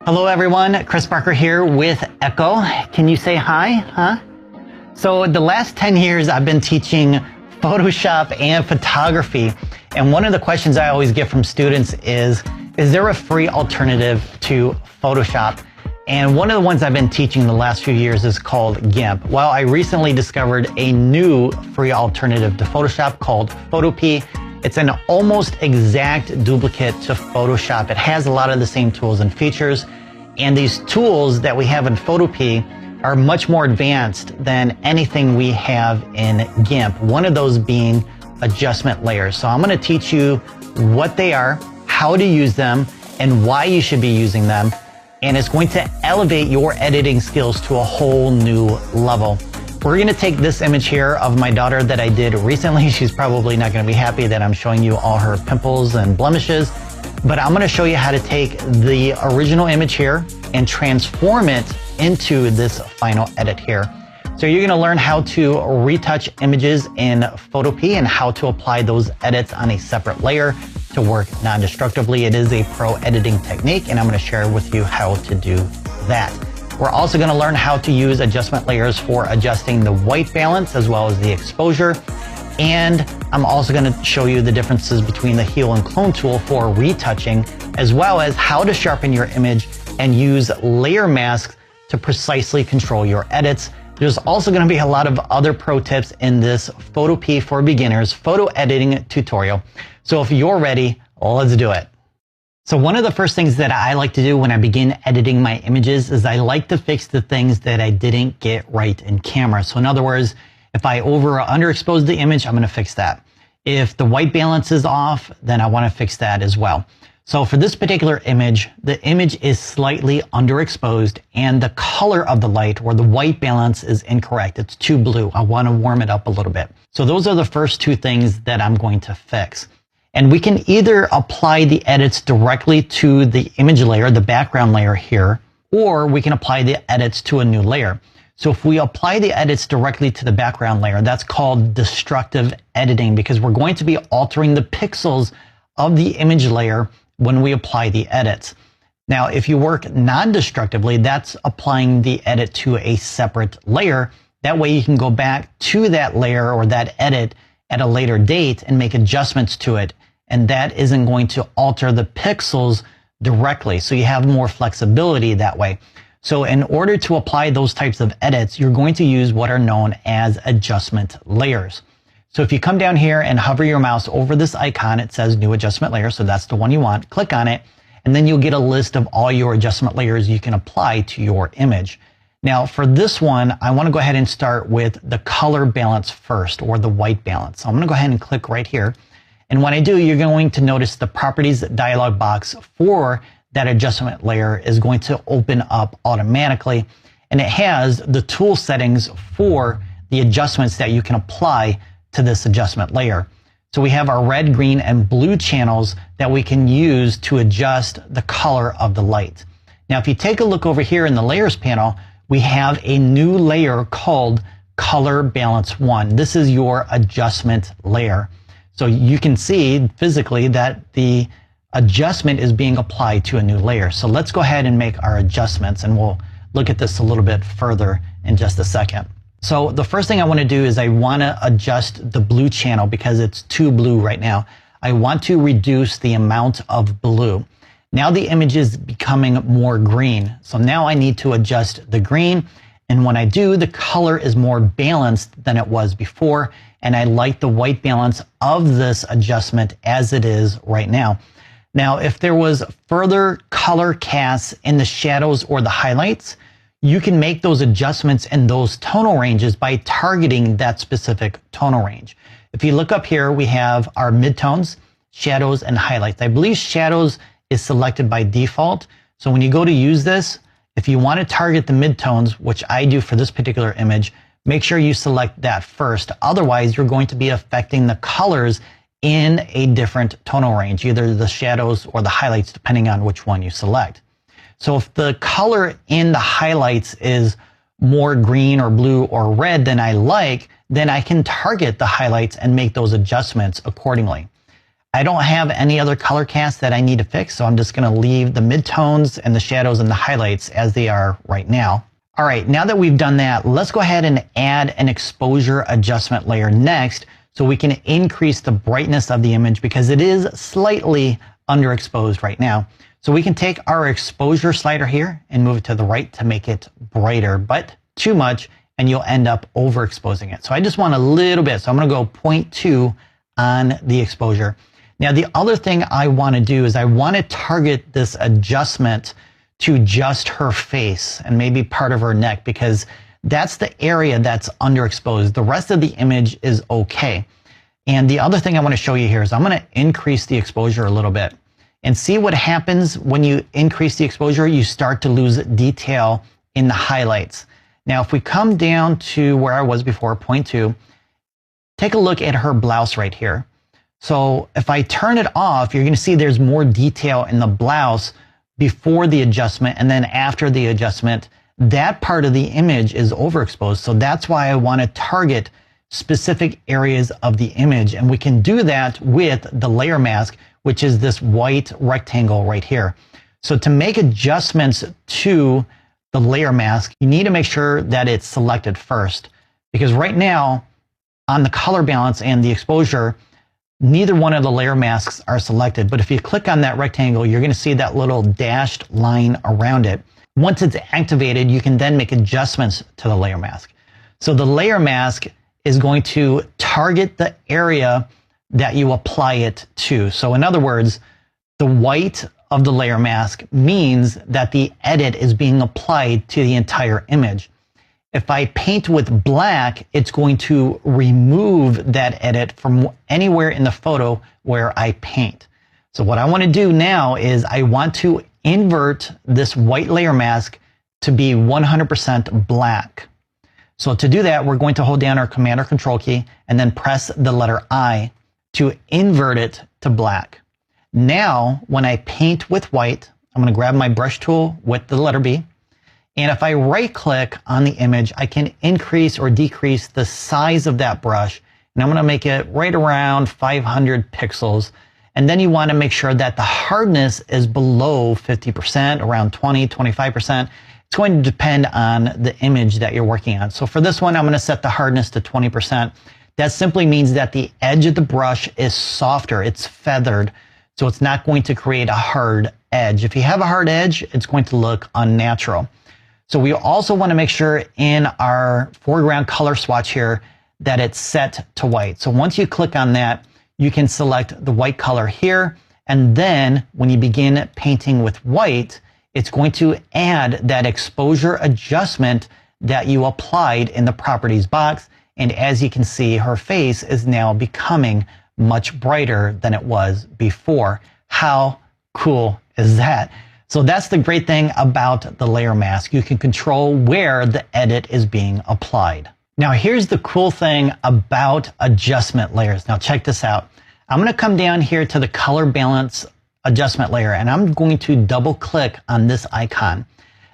Hello everyone, Chris Barker here with Echo. Can you say hi, So the last 10 years I've been teaching Photoshop and photography, and one of the questions I always get from students is there a free alternative to Photoshop? And one of the ones I've been teaching the last few years is called GIMP. Well, I recently discovered a new free alternative to Photoshop called PhotoPea. It's an almost exact duplicate to Photoshop. It has a lot of the same tools and features, and these tools that we have in PhotoPea are much more advanced than anything we have in GIMP. One of those being adjustment layers. So I'm going to teach you what they are, how to use them, and why you should be using them. And it's going to elevate your editing skills to a whole new level. We're going to take this image here of my daughter that I did recently. She's probably not going to be happy that I'm showing you all her pimples and blemishes, but I'm going to show you how to take the original image here and transform it into this final edit here. So you're going to learn how to retouch images in PhotoPea and how to apply those edits on a separate layer to work non-destructively. It is a pro editing technique, and I'm going to share with you how to do that. We're also going to learn how to use adjustment layers for adjusting the white balance as well as the exposure. And I'm also going to show you the differences between the heal and clone tool for retouching, as well as how to sharpen your image and use layer masks to precisely control your edits. There's also going to be a lot of other pro tips in this PhotoPea for Beginners photo editing tutorial. So if you're ready, let's do it. So one of the first things that I like to do when I begin editing my images is I like to fix the things that I didn't get right in camera. So in other words, if I over or underexpose the image, I'm going to fix that. If the white balance is off, then I want to fix that as well. So for this particular image, the image is slightly underexposed and the color of the light or the white balance is incorrect. It's too blue. I want to warm it up a little bit. So those are the first two things that I'm going to fix. And we can either apply the edits directly to the image layer, the background layer here, or we can apply the edits to a new layer. So if we apply the edits directly to the background layer, that's called destructive editing because we're going to be altering the pixels of the image layer when we apply the edits. Now, if you work non-destructively, that's applying the edit to a separate layer. That way you can go back to that layer or that edit at a later date and make adjustments to it. And that isn't going to alter the pixels directly. So you have more flexibility that way. So in order to apply those types of edits, you're going to use what are known as adjustment layers. So if you come down here and hover your mouse over this icon, it says new adjustment layer. So that's the one you want. Click on it, and then you'll get a list of all your adjustment layers you can apply to your image. Now for this one, I want to go ahead and start with the color balance first, or the white balance. So I'm going to go ahead and click right here. And when I do, you're going to notice the properties dialog box for that adjustment layer is going to open up automatically. And it has the tool settings for the adjustments that you can apply to this adjustment layer. So we have our red, green, and blue channels that we can use to adjust the color of the light. Now, if you take a look over here in the layers panel, we have a new layer called Color Balance 1. This is your adjustment layer. So you can see physically that the adjustment is being applied to a new layer. So let's go ahead and make our adjustments, and we'll look at this a little bit further in just a second. So the first thing I want to do is I want to adjust the blue channel because it's too blue right now. I want to reduce the amount of blue. Now the image is becoming more green. So now I need to adjust the green. And when I do, the color is more balanced than it was before. And I like the white balance of this adjustment as it is right now. Now, if there was further color casts in the shadows or the highlights, you can make those adjustments in those tonal ranges by targeting that specific tonal range. If you look up here, we have our midtones, shadows, and highlights. I believe shadows is selected by default. So when you go to use this, if you want to target the midtones, which I do for this particular image, make sure you select that first. Otherwise, you're going to be affecting the colors in a different tonal range, either the shadows or the highlights, depending on which one you select. So if the color in the highlights is more green or blue or red than I like, then I can target the highlights and make those adjustments accordingly. I don't have any other color cast that I need to fix, so I'm just going to leave the midtones and the shadows and the highlights as they are right now. All right, now that we've done that, let's go ahead and add an exposure adjustment layer next so we can increase the brightness of the image because it is slightly underexposed right now. So we can take our exposure slider here and move it to the right to make it brighter, but too much and you'll end up overexposing it. So I just want a little bit. So I'm going to go 0.2 on the exposure. Now, the other thing I want to do is I want to target this adjustment to just her face and maybe part of her neck because that's the area that's underexposed. The rest of the image is okay. And the other thing I want to show you here is I'm going to increase the exposure a little bit and see what happens when you increase the exposure. You start to lose detail in the highlights. Now, if we come down to where I was before, 0.2, take a look at her blouse right here. So if I turn it off, you're going to see there's more detail in the blouse before the adjustment, and then after the adjustment, that part of the image is overexposed. So that's why I want to target specific areas of the image. And we can do that with the layer mask, which is this white rectangle right here. So to make adjustments to the layer mask, you need to make sure that it's selected first. Because right now, on the color balance and the exposure, neither one of the layer masks are selected, but if you click on that rectangle, you're going to see that little dashed line around it. Once it's activated, you can then make adjustments to the layer mask. So the layer mask is going to target the area that you apply it to. So in other words, the white of the layer mask means that the edit is being applied to the entire image. If I paint with black, it's going to remove that edit from anywhere in the photo where I paint. So what I want to do now is I want to invert this white layer mask to be 100% black. So to do that, we're going to hold down our Command or Control key and then press the letter I to invert it to black. Now, when I paint with white, I'm going to grab my brush tool with the letter B. And if I right click on the image, I can increase or decrease the size of that brush. And I'm going to make it right around 500 pixels. And then you want to make sure that the hardness is below 50%, around 20, 25%. It's going to depend on the image that you're working on. So for this one, I'm going to set the hardness to 20%. That simply means that the edge of the brush is softer. It's feathered. So it's not going to create a hard edge. If you have a hard edge, it's going to look unnatural. So we also want to make sure in our foreground color swatch here that it's set to white. So once you click on that, you can select the white color here. And then when you begin painting with white, it's going to add that exposure adjustment that you applied in the properties box. And as you can see, her face is now becoming much brighter than it was before. How cool is that? So that's the great thing about the layer mask. You can control where the edit is being applied. Now here's the cool thing about adjustment layers. Now check this out. I'm going to come down here to the color balance adjustment layer and I'm going to double click on this icon.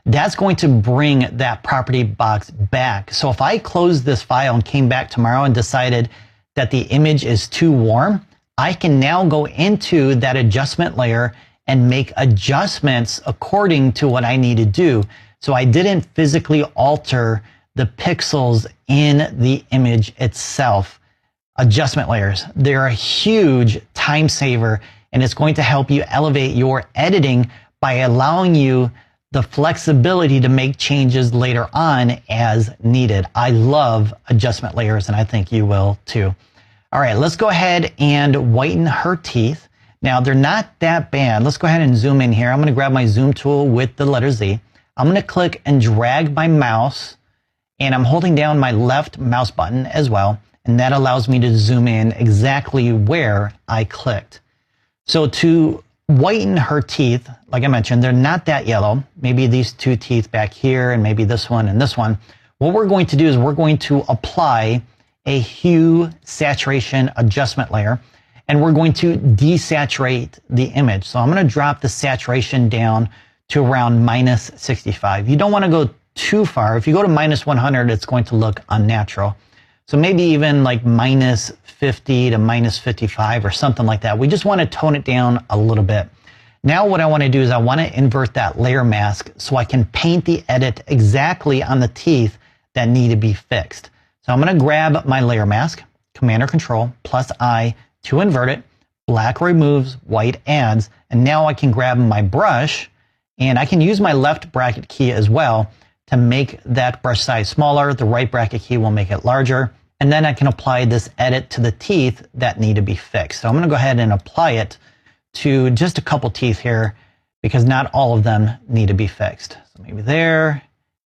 That's going to bring that property box back. So if I close this file and came back tomorrow and decided that the image is too warm, I can now go into that adjustment layer and make adjustments according to what I need to do. So I didn't physically alter the pixels in the image itself. Adjustment layers, they're a huge time saver and it's going to help you elevate your editing by allowing you the flexibility to make changes later on as needed. I love adjustment layers and I think you will too. All right, let's go ahead and whiten her teeth. Now they're not that bad. Let's go ahead and zoom in here. I'm going to grab my zoom tool with the letter Z. I'm going to click and drag my mouse and I'm holding down my left mouse button as well. And that allows me to zoom in exactly where I clicked. So to whiten her teeth, like I mentioned, they're not that yellow. Maybe these two teeth back here and maybe this one and this one. What we're going to do is we're going to apply a hue saturation adjustment layer. And we're going to desaturate the image. So I'm going to drop the saturation down to around -65. You don't want to go too far. If you go to -100, it's going to look unnatural. So maybe even like minus 50 to minus 55 or something like that. We just want to tone it down a little bit. Now what I want to do is I want to invert that layer mask so I can paint the edit exactly on the teeth that need to be fixed. So I'm going to grab my layer mask, Command or Control, plus I to invert it, black removes, white adds, and now I can grab my brush and I can use my left bracket key as well to make that brush size smaller. The right bracket key will make it larger. And then I can apply this edit to the teeth that need to be fixed. So I'm going to go ahead and apply it to just a couple teeth here because not all of them need to be fixed. So maybe there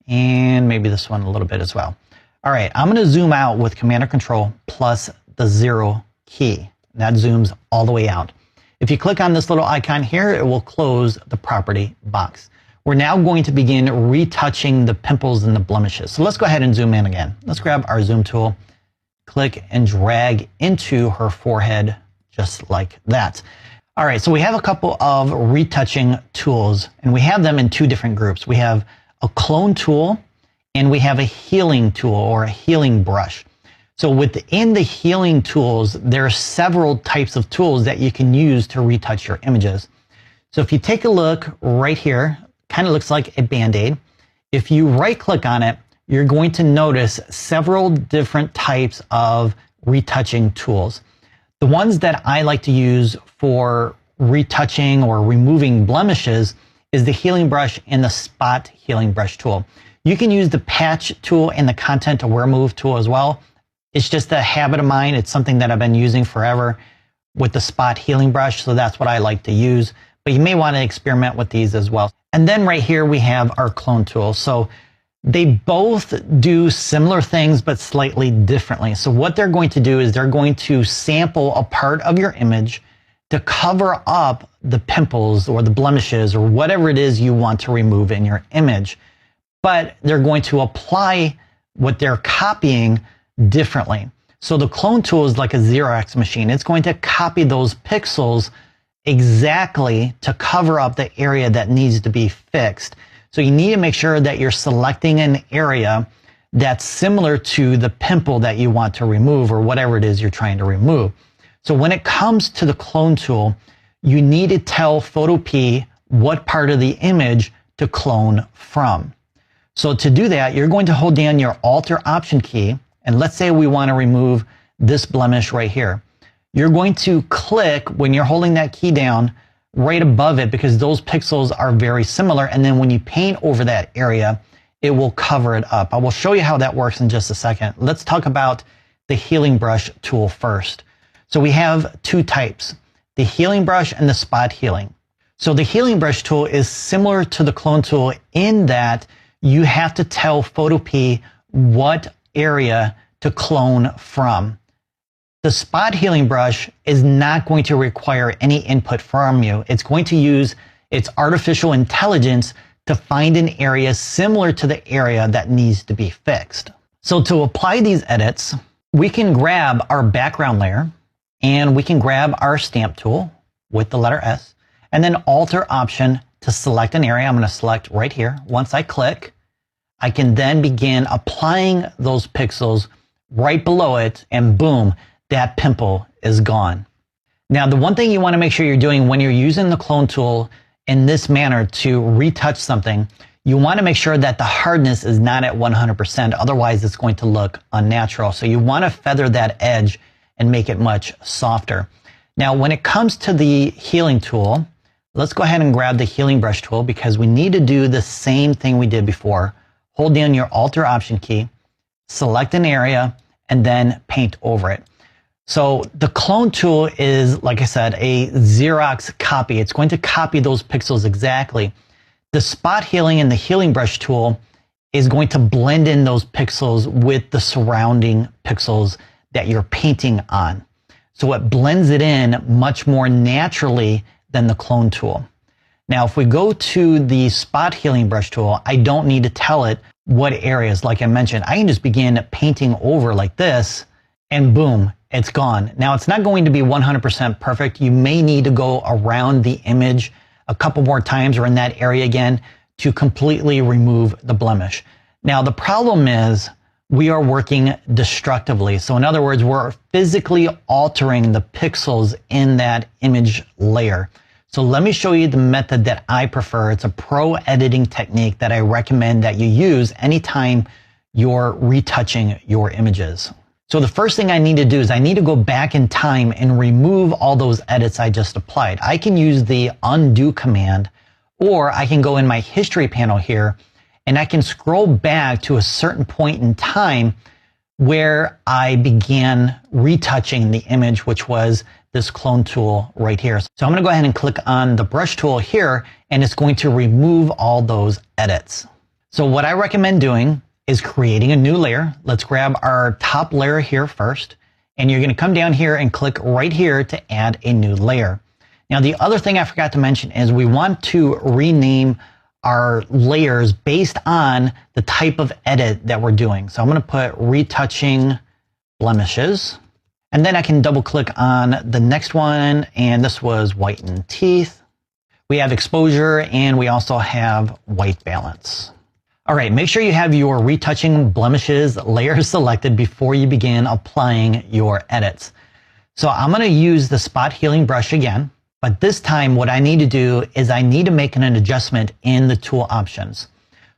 and maybe this one a little bit as well. All right, I'm going to zoom out with Command or Control plus the 0 key. That zooms all the way out. If you click on this little icon here, it will close the property box. We're now going to begin retouching the pimples and the blemishes. So let's go ahead and zoom in again. Let's grab our zoom tool, click and drag into her forehead just like that. All right, so we have a couple of retouching tools and we have them in two different groups. We have a clone tool and we have a healing tool or a healing brush. So within the healing tools, there are several types of tools that you can use to retouch your images. So if you take a look right here, kind of looks like a Band-Aid. If you right click on it, you're going to notice several different types of retouching tools. The ones that I like to use for retouching or removing blemishes is the healing brush and the spot healing brush tool. You can use the patch tool and the content aware move tool as well. It's just a habit of mine. It's something that I've been using forever with the spot healing brush. So that's what I like to use, but you may want to experiment with these as well. And then right here we have our clone tool. So they both do similar things, but slightly differently. So what they're going to do is they're going to sample a part of your image to cover up the pimples or the blemishes or whatever it is you want to remove in your image. But they're going to apply what they're copying differently. So the clone tool is like a Xerox machine. It's going to copy those pixels exactly to cover up the area that needs to be fixed. So you need to make sure that you're selecting an area that's similar to the pimple that you want to remove or whatever it is you're trying to remove. So when it comes to the clone tool, you need to tell PhotoPea what part of the image to clone from. So to do that, you're going to hold down your Alt or Option key, and let's say we want to remove this blemish right here. You're going to click when you're holding that key down right above it because those pixels are very similar, and then when you paint over that area, it will cover it up. I will show you how that works in just a second. Let's talk about the healing brush tool first. So we have two types, the healing brush and the spot healing. So the healing brush tool is similar to the clone tool in that you have to tell PhotoPea what area to clone from. The spot healing brush is not going to require any input from you. It's going to use its artificial intelligence to find an area similar to the area that needs to be fixed. So to apply these edits, we can grab our background layer and we can grab our stamp tool with the letter S and then Alt or Option to select an area. I'm going to select right here. Once I click, I can then begin applying those pixels right below it and boom, that pimple is gone. Now, the one thing you want to make sure you're doing when you're using the clone tool in this manner to retouch something, you want to make sure that the hardness is not at 100%. Otherwise, it's going to look unnatural. So you want to feather that edge and make it much softer. Now, when it comes to the healing tool, let's go ahead and grab the healing brush tool because we need to do the same thing we did before. Hold down your Alt or Option key, select an area, and then paint over it. So the clone tool is, like I said, a Xerox copy. It's going to copy those pixels exactly. The spot healing and the healing brush tool is going to blend in those pixels with the surrounding pixels that you're painting on. So it blends it in much more naturally than the clone tool. Now, if we go to the spot healing brush tool, I don't need to tell it what areas, like I mentioned. I can just begin painting over like this and boom, it's gone. Now, it's not going to be 100% perfect. You may need to go around the image a couple more times or in that area again to completely remove the blemish. Now, the problem is we are working destructively. So in other words, we're physically altering the pixels in that image layer. So let me show you the method that I prefer. It's a pro editing technique that I recommend that you use anytime you're retouching your images. So the first thing I need to do is I need to go back in time and remove all those edits I just applied. I can use the undo command, or I can go in my history panel here and I can scroll back to a certain point in time where I began retouching the image, which was this clone tool right here. So I'm going to go ahead and click on the brush tool here, and it's going to remove all those edits. So what I recommend doing is creating a new layer. Let's grab our top layer here first, and you're going to come down here and click right here to add a new layer. Now, the other thing I forgot to mention is we want to rename our layers based on the type of edit that we're doing. So I'm going to put retouching blemishes, and then I can double click on the next one, and this was whiten teeth. We have exposure, and we also have white balance. All right, make sure you have your retouching blemishes layer selected before you begin applying your edits. So I'm going to use the spot healing brush again. But this time, what I need to do is I need to make an adjustment in the tool options.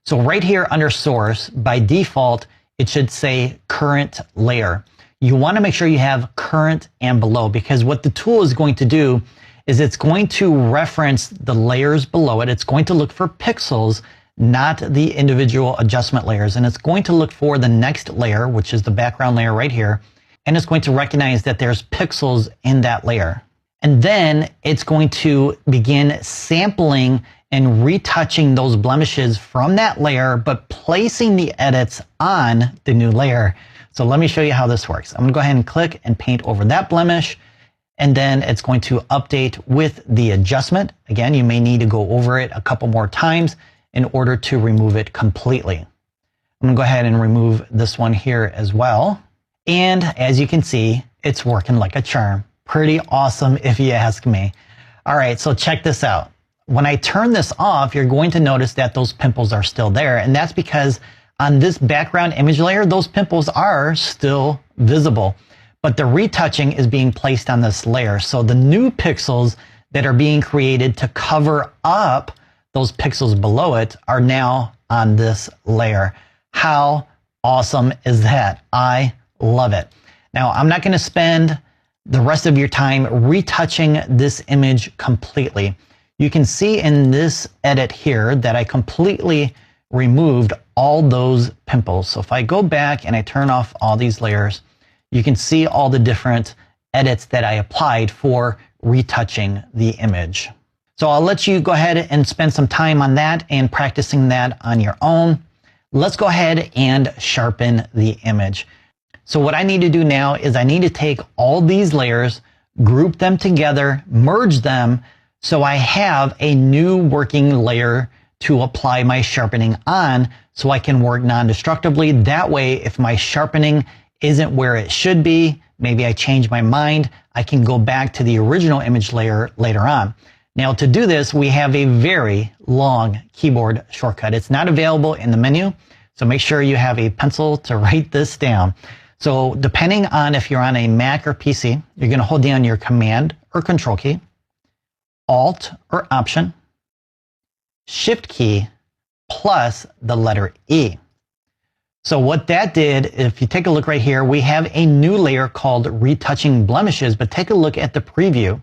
So right here under source, by default, it should say current layer. You want to make sure you have current and below, because what the tool is going to do is it's going to reference the layers below it. It's going to look for pixels, not the individual adjustment layers. And it's going to look for the next layer, which is the background layer right here. And it's going to recognize that there's pixels in that layer. And then it's going to begin sampling and retouching those blemishes from that layer, but placing the edits on the new layer. So let me show you how this works. I'm going to go ahead and click and paint over that blemish, and then it's going to update with the adjustment. Again, you may need to go over it a couple more times in order to remove it completely. I'm going to go ahead and remove this one here as well. And as you can see, it's working like a charm. Pretty awesome if you ask me. All right, so check this out. When I turn this off, you're going to notice that those pimples are still there. And that's because on this background image layer, those pimples are still visible. But the retouching is being placed on this layer. So the new pixels that are being created to cover up those pixels below it are now on this layer. How awesome is that? I love it. Now, I'm not going to spend the rest of your time retouching this image completely. You can see in this edit here that I completely removed all those pimples. So if I go back and I turn off all these layers, you can see all the different edits that I applied for retouching the image. So I'll let you go ahead and spend some time on that and practicing that on your own. Let's go ahead and sharpen the image. So what I need to do now is I need to take all these layers, group them together, merge them, so I have a new working layer to apply my sharpening on, so I can work non-destructively. That way, if my sharpening isn't where it should be, maybe I change my mind, I can go back to the original image layer later on. Now to do this, we have a very long keyboard shortcut. It's not available in the menu, so make sure you have a pencil to write this down. So depending on if you're on a Mac or PC, you're going to hold down your Command or Control key, Alt or Option, Shift key, plus the letter E. So what that did, if you take a look right here, we have a new layer called Retouching Blemishes, but take a look at the preview.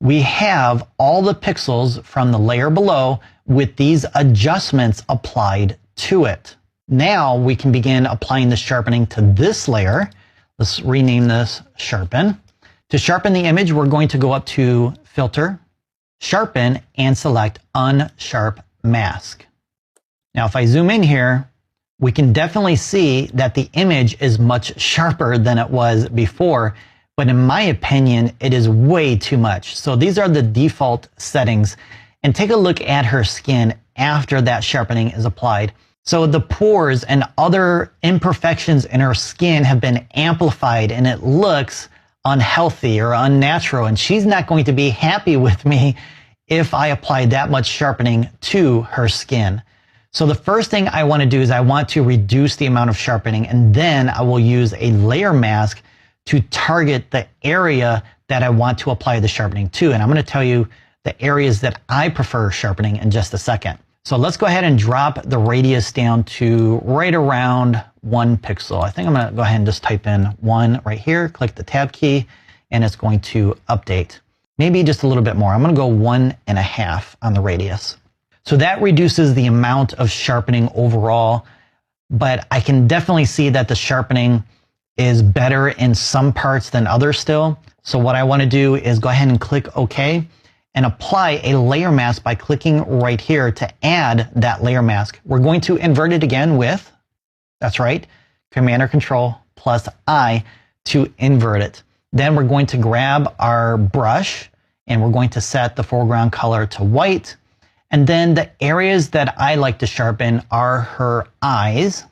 We have all the pixels from the layer below with these adjustments applied to it. Now we can begin applying the sharpening to this layer. Let's rename this Sharpen. To sharpen the image, we're going to go up to Filter, Sharpen, and select Unsharp Mask. Now if I zoom in here, we can definitely see that the image is much sharper than it was before, but in my opinion, it is way too much. So these are the default settings, and take a look at her skin after that sharpening is applied. So the pores and other imperfections in her skin have been amplified, and it looks unhealthy or unnatural, and she's not going to be happy with me if I apply that much sharpening to her skin. So the first thing I want to do is I want to reduce the amount of sharpening, and then I will use a layer mask to target the area that I want to apply the sharpening to. And I'm going to tell you the areas that I prefer sharpening in just a second. So let's go ahead and drop the radius down to right around 1 pixel. I think I'm going to go ahead and just type in 1 right here, click the tab key, and it's going to update. Maybe just a little bit more. I'm going to go 1.5 on the radius. So that reduces the amount of sharpening overall, but I can definitely see that the sharpening is better in some parts than others still. So what I want to do is go ahead and click OK and apply a layer mask by clicking right here to add that layer mask. We're going to invert it again with, that's right, Command or Control plus I to invert it. Then we're going to grab our brush and we're going to set the foreground color to white. And then the areas that I like to sharpen are her eyes.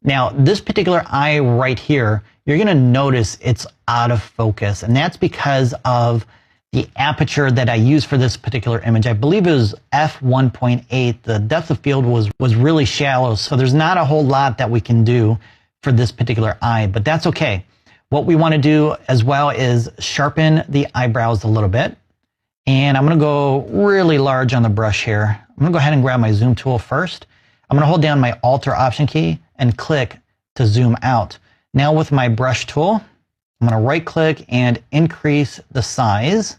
Now, this particular eye right here, you're going to notice it's out of focus. And that's because of the aperture that I use for this particular image. I believe it was f1.8. The depth of field was really shallow. So there's not a whole lot that we can do for this particular eye, but that's okay. What we want to do as well is sharpen the eyebrows a little bit. And I'm going to go really large on the brush here. I'm going to go ahead and grab my zoom tool first. I'm going to hold down my Alt or Option key and click to zoom out. Now with my brush tool, I'm going to right click and increase the size,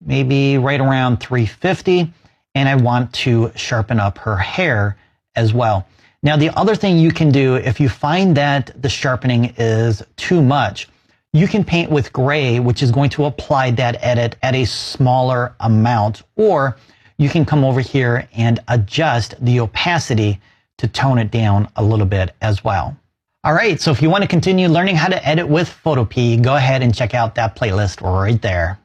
maybe right around 350. And I want to sharpen up her hair as well. Now the other thing you can do if you find that the sharpening is too much, you can paint with gray, which is going to apply that edit at a smaller amount, or you can come over here and adjust the opacity to tone it down a little bit as well. All right, so if you want to continue learning how to edit with PhotoPea, go ahead and check out that playlist right there.